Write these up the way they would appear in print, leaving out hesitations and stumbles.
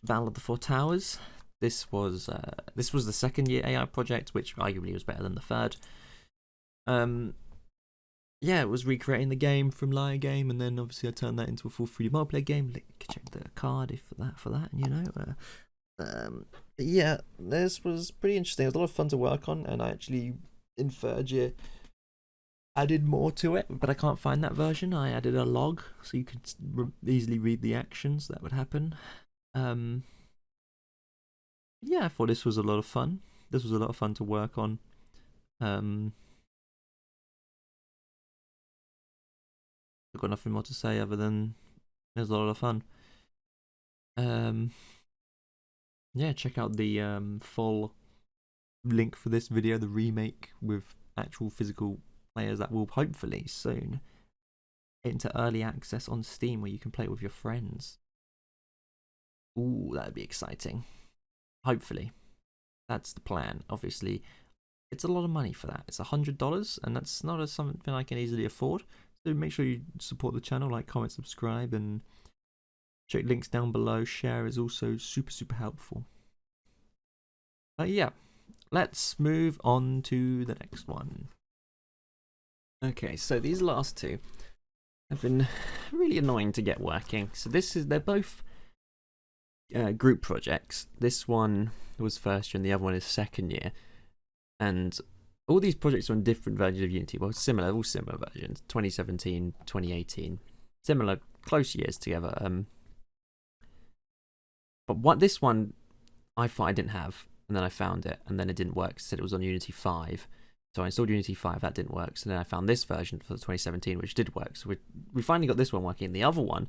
Battle of the Four Towers. This was the second year AI project, which arguably was better than the third. Yeah, it was recreating the game from Liar Game, and then obviously I turned that into a full 3D multiplayer game. Check the card for that, you know. Yeah, this was pretty interesting. It was a lot of fun to work on, and I actually in third year added more to it, but I can't find that version. I added a log so you could easily read the actions that would happen. Yeah, I thought this was a lot of fun. This was a lot of fun to work on. I've got nothing more to say other than it was a lot of fun. Yeah, check out the full link for this video, the remake with actual physical players that will hopefully soon into early access on Steam where you can play it with your friends. Ooh, that'd be exciting. Hopefully. That's the plan. Obviously, it's a lot of money for that. It's $100, and that's not something I can easily afford. So make sure you support the channel, like, comment, subscribe, and check links down below. Share is also super, super helpful. Yeah, let's move on to the next one. Okay, so these last two have been really annoying to get working. So they're both group projects. This one was first year and the other one is second year. And all these projects are on different versions of Unity. Well, all similar versions. 2017, 2018. Similar, close years together. But this one, I thought I didn't have. And then I found it. And then it didn't work. It said it was on Unity 5. So I installed Unity 5. That didn't work. So then I found this version for 2017, which did work. So we finally got this one working. And the other one,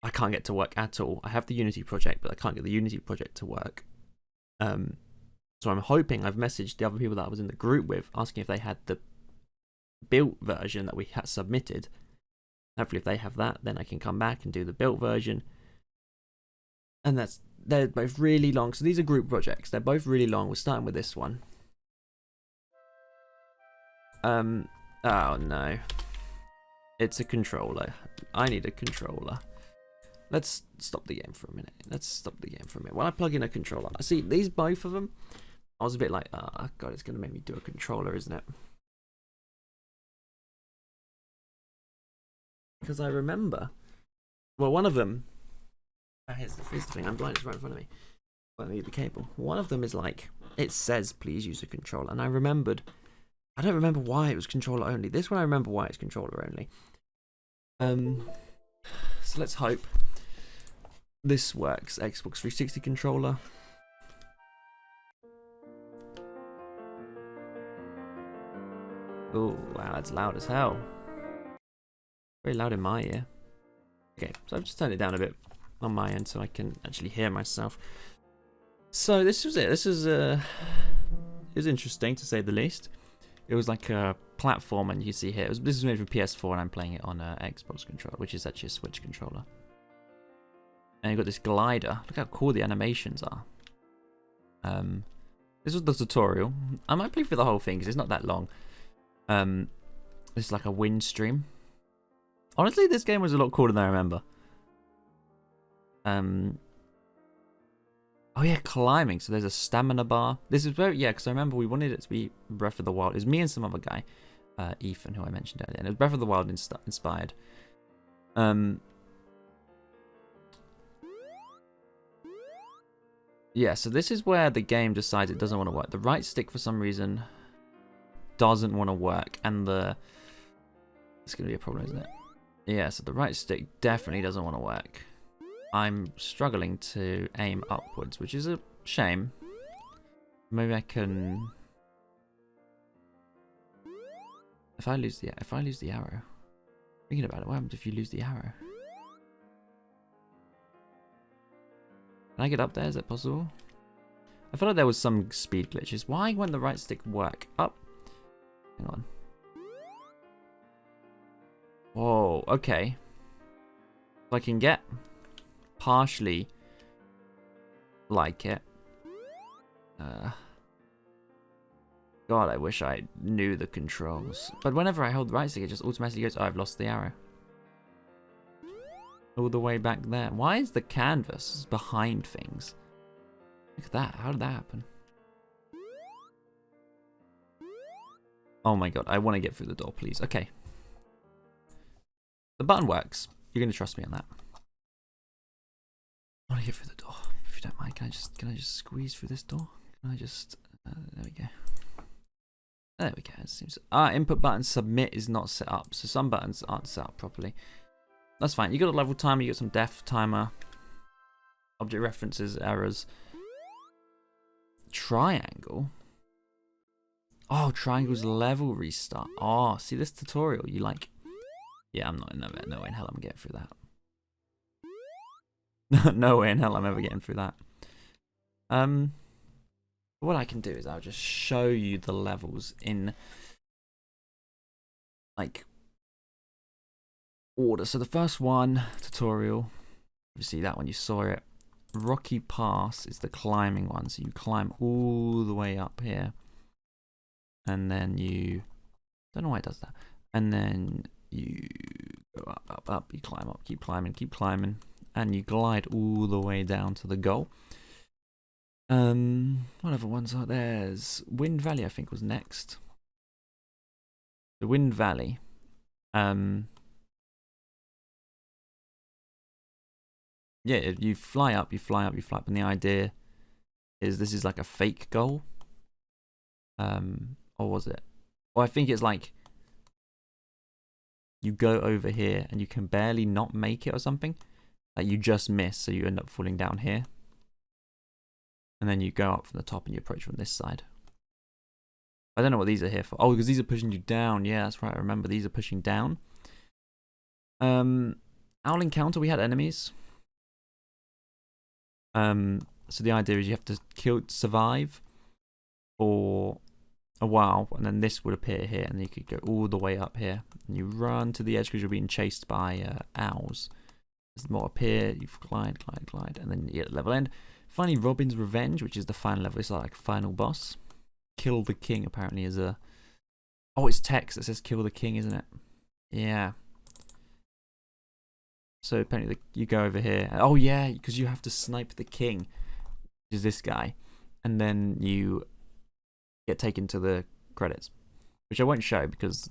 I can't get to work at all. I have the Unity project, but I can't get the Unity project to work. So I'm hoping I've messaged the other people that I was in the group with, asking if they had the built version that we had submitted. Hopefully if they have that, then I can come back and do the built version. And they're both really long. So these are group projects. They're both really long. We're starting with this one. Oh no. It's a controller. I need a controller. Let's stop the game for a minute. When I plug in a controller, I see these both of them. I was a bit like, oh god, it's going to make me do a controller, isn't it? Because I remember, well, one of them, here's the thing, I'm blind, it's right in front of me. Let me get the cable. One of them is like, it says, please use a controller. And I don't remember why it was controller only. This one I remember why it's controller only. So let's hope this works. Xbox 360 controller. Oh, wow, that's loud as hell. Very loud in my ear. Okay, so I've just turned it down a bit on my end so I can actually hear myself. So this was it. It was interesting to say the least. It was like a platform, and you see here, this is made for PS4, and I'm playing it on an Xbox controller, which is actually a Switch controller. And you've got this glider. Look how cool the animations are. This was the tutorial. I might play through the whole thing because it's not that long. It's like a wind stream. Honestly, this game was a lot cooler than I remember. Oh yeah, climbing. So there's a stamina bar. This is very, yeah, because I remember we wanted it to be Breath of the Wild. It was me and some other guy, Ethan, who I mentioned earlier. And it was Breath of the Wild inspired. Yeah, so this is where the game decides it doesn't want to work. The right stick, for some reason, doesn't want to work. And it's going to be a problem, isn't it? Yeah, so the right stick definitely doesn't want to work. I'm struggling to aim upwards, which is a shame. Maybe I can... If I lose the arrow... Thinking about it, what happens if you lose the arrow? Can I get up there? Is that possible? I feel like there was some speed glitches. Why won't the right stick work? Up. Hang on. Whoa, okay. So I can get partially like it. God, I wish I knew the controls. But whenever I hold the right stick, it just automatically goes, oh, I've lost the arrow. all the way back there. Why is the canvas behind things? Look at that. How did that happen? Oh my god, I want to get through the door, please. Okay. The button works. You're going to trust me on that. I want to get through the door. If you don't mind, can I just squeeze through this door? Can I just... there we go. There we go. It seems... input button submit is not set up. So some buttons aren't set up properly. That's fine. You got a level timer. You got some def timer. Object references, errors. Triangle. Oh, triangle's level restart. Oh, see this tutorial? You like... Yeah, I'm not in no way in hell I'm getting through that. No way in hell I'm ever getting through that. What I can do is I'll just show you the levels in like order. So the first one, tutorial, you see that one, you saw it. Rocky Pass is the climbing one, so you climb all the way up here, and then you don't know why it does that, and then you go up, you climb up, keep climbing, and you glide all the way down to the goal. What other ones are there? There's Wind Valley, I think, was next. The Wind Valley. Yeah, you fly up, and the idea is this is like a fake goal. Or was it? Well, I think it's like you go over here and you can barely not make it or something. Like you just miss, so you end up falling down here. And then you go up from the top and you approach from this side. I don't know what these are here for. Oh, because these are pushing you down. Yeah, that's right. I remember these are pushing down. Owl Encounter, we had enemies. So the idea is you have to survive for a while, and then this would appear here, and you could go all the way up here. And you run to the edge because you're being chased by owls. There's more up here. You glide, and then you get level end. Finally, Robin's Revenge, which is the final level. It's like final boss. Kill the King apparently is a... Oh, it's text that says kill the King, isn't it? Yeah. So apparently you go over here. Oh yeah, because you have to snipe the King, which is this guy. And then you get taken to the credits, which I won't show because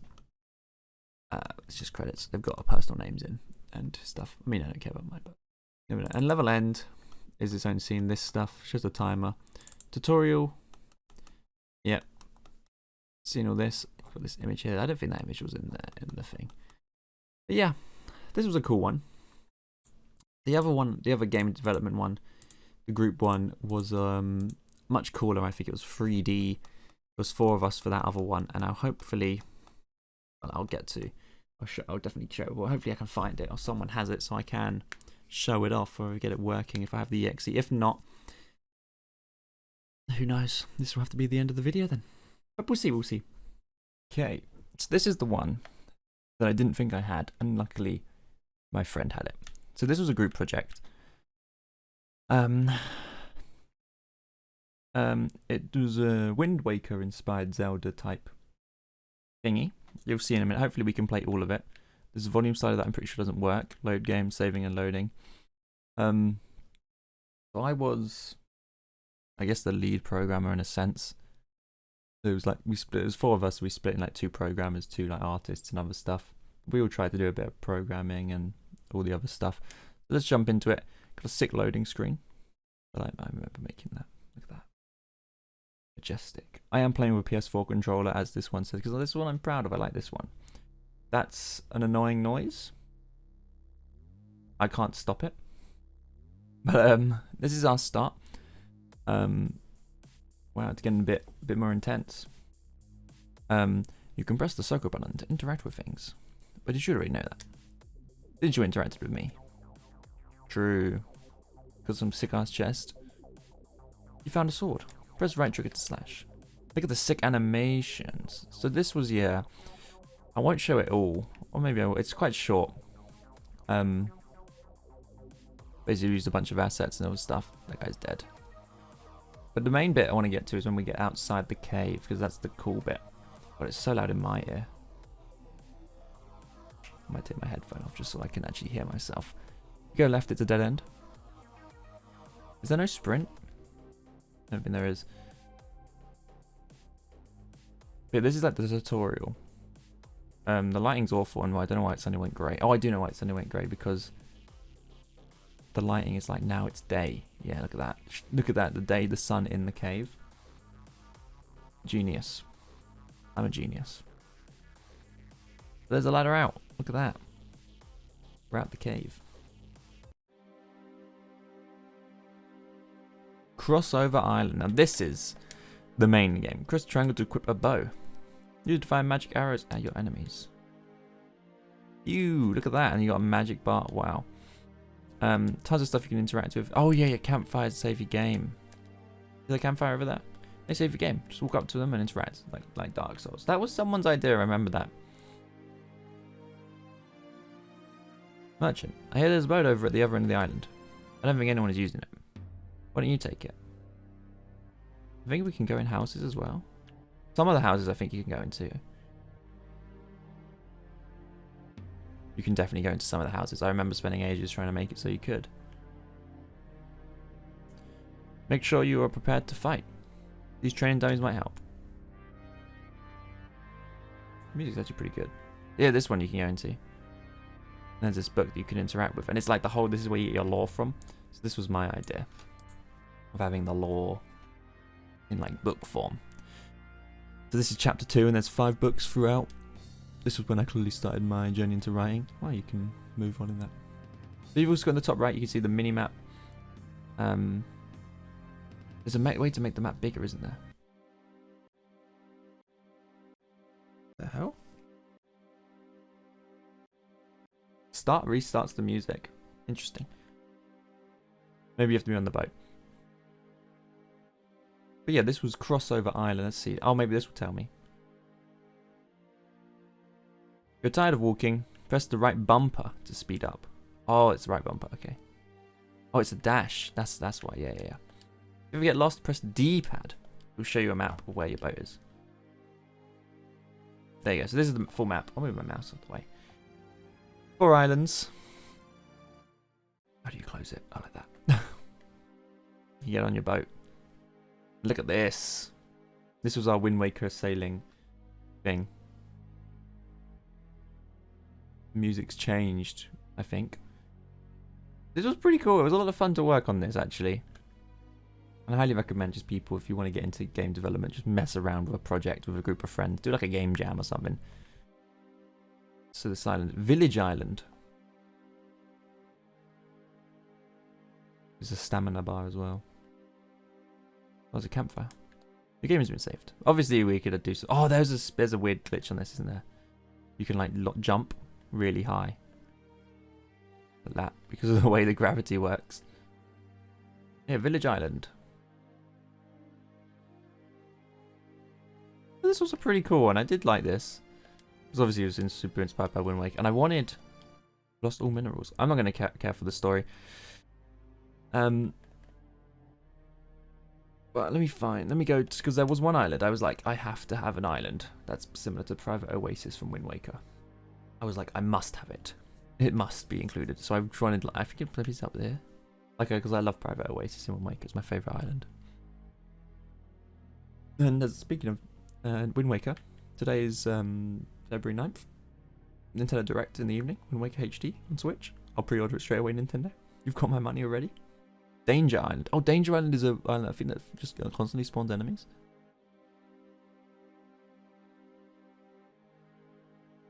it's just credits. They've got our personal names in and stuff. I mean, I don't care about mine, but... And level end is its own scene. This stuff, it's just a timer. Tutorial. Yep. Seeing all this. Got this image here. I don't think that image was in the thing. But yeah, this was a cool one. The other one, the other game development one, the group one, was much cooler. I think it was 3D. It was 4 of us for that other one, and I'll hopefully, well, I'll get to. I'll definitely show. Well, hopefully I can find it or someone has it so I can show it off or get it working if I have the EXE. If not, who knows? This will have to be the end of the video then. But we'll see. Okay, so this is the one that I didn't think I had, and luckily my friend had it. So this was a group project. It was a Wind Waker inspired Zelda type thingy. You'll see in a minute. Hopefully we can play all of it. There's a volume slider that I'm pretty sure doesn't work. Load game, saving and loading. So I was, I guess, the lead programmer in a sense. It was like it was 4 of us. We split in like 2 programmers, 2 like artists and other stuff. We all tried to do a bit of programming and all the other stuff. So let's jump into it. Got a sick loading screen. But I remember making that. Look at that. Majestic. I am playing with a PS4 controller, as this one says, because this is one I'm proud of. I like this one. That's an annoying noise. I can't stop it. But this is our start. Wow, it's getting a bit more intense. You can press the circle button to interact with things. But you should already know that. Didn't you interact with me? True. Got some sick ass chest. You found a sword. Press right trigger to slash. Look at the sick animations. So this was, yeah. I won't show it all. Or maybe I will. It's quite short. Basically used a bunch of assets and all stuff. That guy's dead. But the main bit I want to get to is when we get outside the cave, because that's the cool bit. But it's so loud in my ear. I might take my headphone off just so I can actually hear myself. Go left, it's a dead end. Is there no sprint? I don't think there is. But this is like the tutorial. The lighting's awful, and I don't know why it suddenly went grey. Oh, I do know why it suddenly went grey, because the lighting is like, now it's day. Yeah, look at that. Look at that, the day, the sun in the cave. Genius. I'm a genius. There's a ladder out. Look at that. We're out the cave. Crossover Island. Now this is the main game. Press triangle to equip a bow. Use it to fire magic arrows at your enemies. Look at that. And you got a magic bar. Wow. Tons of stuff you can interact with. Oh yeah, your campfire to save your game. Is there a campfire over there? They save your game. Just walk up to them and interact, like Dark Souls. That was someone's idea. I remember that. Merchant. I hear there's a boat over at the other end of the island. I don't think anyone is using it. Why don't you take it? I think we can go in houses as well. Some of the houses I think you can go into. You can definitely go into some of the houses. I remember spending ages trying to make it so you could. Make sure you are prepared to fight. These training dummies might help. The music's actually pretty good. Yeah, this one you can go into. And there's this book that you can interact with. And it's like the whole, this is where you get your lore from. So this was my idea of having the lore in like book form. So this is chapter 2 and there's 5 books throughout. This was when I clearly started my journey into writing. Well, you can move on in that. So you've also got in the top right, you can see the mini map. There's a way to make the map bigger, isn't there? The hell? Start restarts the music. Interesting. Maybe you have to be on the boat. But yeah, this was Crossover Island. Let's see. Oh, maybe this will tell me. You're tired of walking. Press the right bumper to speed up. Oh, it's the right bumper. Okay. Oh, it's a dash. That's why. Yeah. If you ever get lost, press D-pad. It'll show you a map of where your boat is. There you go. So this is the full map. I'll move my mouse out the way. 4 islands. How do you close it? Oh, like that. You get on your boat. Look at this. This was our Wind Waker sailing thing. Music's changed, I think. This was pretty cool. It was a lot of fun to work on this, actually. And I highly recommend just people, if you want to get into game development, just mess around with a project with a group of friends. Do like a game jam or something. So this island, Village Island. There's a stamina bar as well. Oh, there's a campfire. The game has been saved. Obviously, we could do so. Oh, there's a weird glitch on this, isn't there? You can like jump really high. Like that, because of the way the gravity works. Yeah, Village Island. This was a pretty cool one. I did like this. Because obviously it was super inspired by Wind Waker. And I wanted Lost All Minerals. I'm not going to care for the story. But let me go, because there was one island. I was like, I have to have an island that's similar to Private Oasis from Wind Waker. I was like, I must have it. It must be included. So I wanted, I think it's up there. Like, because I love Private Oasis in Wind Waker. It's my favourite island. And speaking of Wind Waker, today is February 9th. Nintendo Direct in the evening. Wind Waker HD on Switch. I'll pre-order it straight away, Nintendo. You've got my money already. Danger Island. Oh, Danger Island is a island I think that just constantly spawns enemies.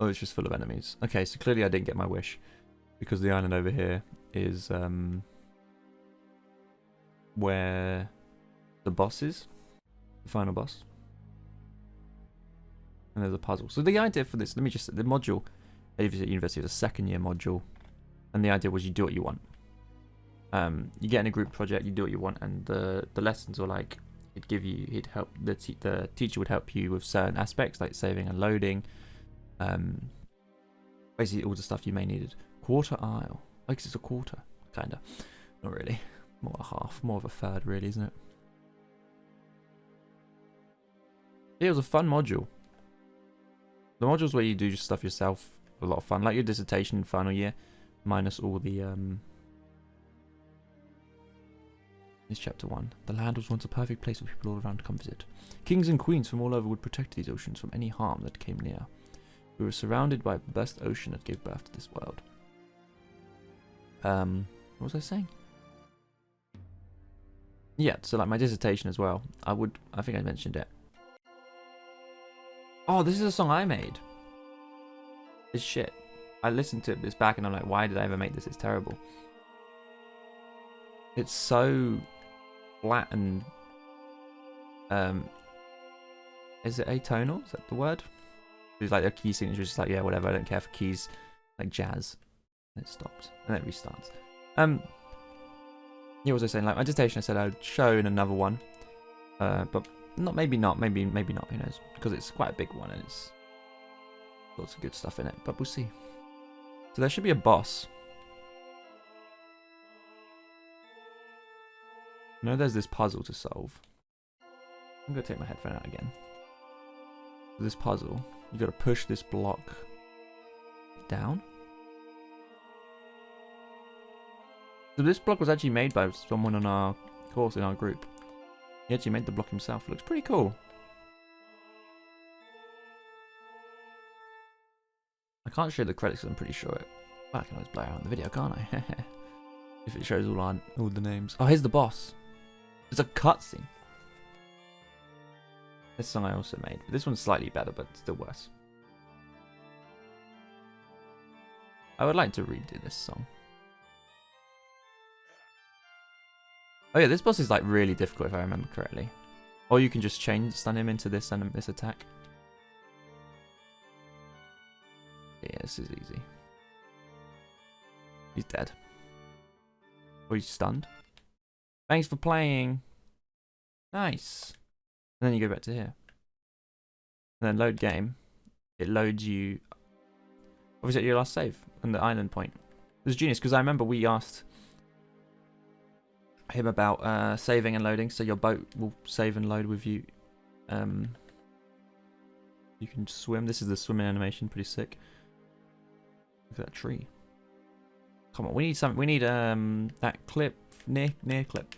Oh, it's just full of enemies. Okay, so clearly I didn't get my wish. Because the island over here is where the boss is. The final boss. And there's a puzzle. So the idea for this, the module, at university was a 2nd year module. And the idea was you do what you want. You get in a group project, you do what you want, and the lessons were like, the teacher would help you with certain aspects like saving and loading, basically all the stuff you may needed. Quarter Isle, like it's a quarter, kinda, not really, more a half, more of a third, really, isn't it? Yeah, it was a fun module. The modules where you do just stuff yourself, a lot of fun, like your dissertation in final year, minus all the It's chapter 1. The land was once a perfect place for people all around to come visit. Kings and queens from all over would protect these oceans from any harm that came near. We were surrounded by the best ocean that gave birth to this world. What was I saying? Yeah, so like my dissertation as well. I think I mentioned it. Oh, this is a song I made. It's shit. I listened to this back and I'm like, why did I ever make this? It's terrible. It's so flat and is it atonal? Is that the word? It's like a key signature is just like, yeah, whatever, I don't care for keys. Like jazz. And it stops. And then it restarts. Yeah, what was I saying? Like my dissertation I said I'd show in another one. But maybe not, maybe not, who knows? Because it's quite a big one and it's lots of good stuff in it, but we'll see. So there should be a boss. I know there's this puzzle to solve. I'm gonna take my headphone out again. This puzzle, you gotta push this block down. So this block was actually made by someone on our course in our group. He actually made the block himself. It looks pretty cool. I can't show the credits because I'm pretty sure it. Well, I can always blur out on the video, can't I? If it shows all the names. Oh, here's the boss. It's a cutscene. This song I also made. This one's slightly better, but still worse. I would like to redo this song. Oh yeah, this boss is like really difficult if I remember correctly. Or you can just stun him into this and this attack. Yeah, this is easy. He's dead. Or he's stunned. Thanks for playing. Nice. And then you go back to here. And then load game. It loads you obviously at your last save and the island point. It was genius because I remember we asked him about saving and loading, so your boat will save and load with you. You can swim. This is the swimming animation, pretty sick. Look at that tree. Come on, we need something. We need that clip near clip,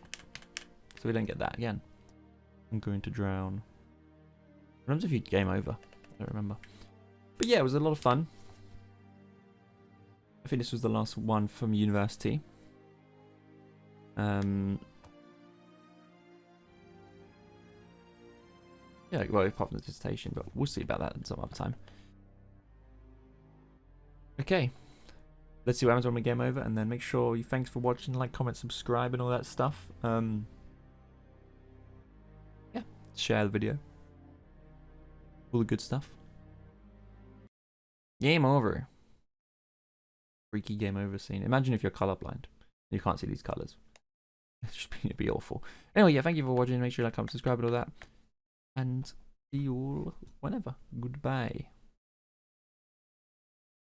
so we don't get that again. I'm going to drown. What happens if you game over? I don't remember. But yeah, it was a lot of fun. I think this was the last one from university. Yeah, well, apart from the dissertation, but we'll see about that some other time. Okay, let's see what happens when we game over, and then make sure you thanks for watching, like, comment, subscribe, and all that stuff. Yeah, share the video, all the good stuff. Game over. Freaky game over scene. Imagine if you're colorblind, you can't see these colors. It'd be awful. Anyway, yeah, thank you for watching. Make sure you like, comment, subscribe, and all that. And see you all whenever. Goodbye.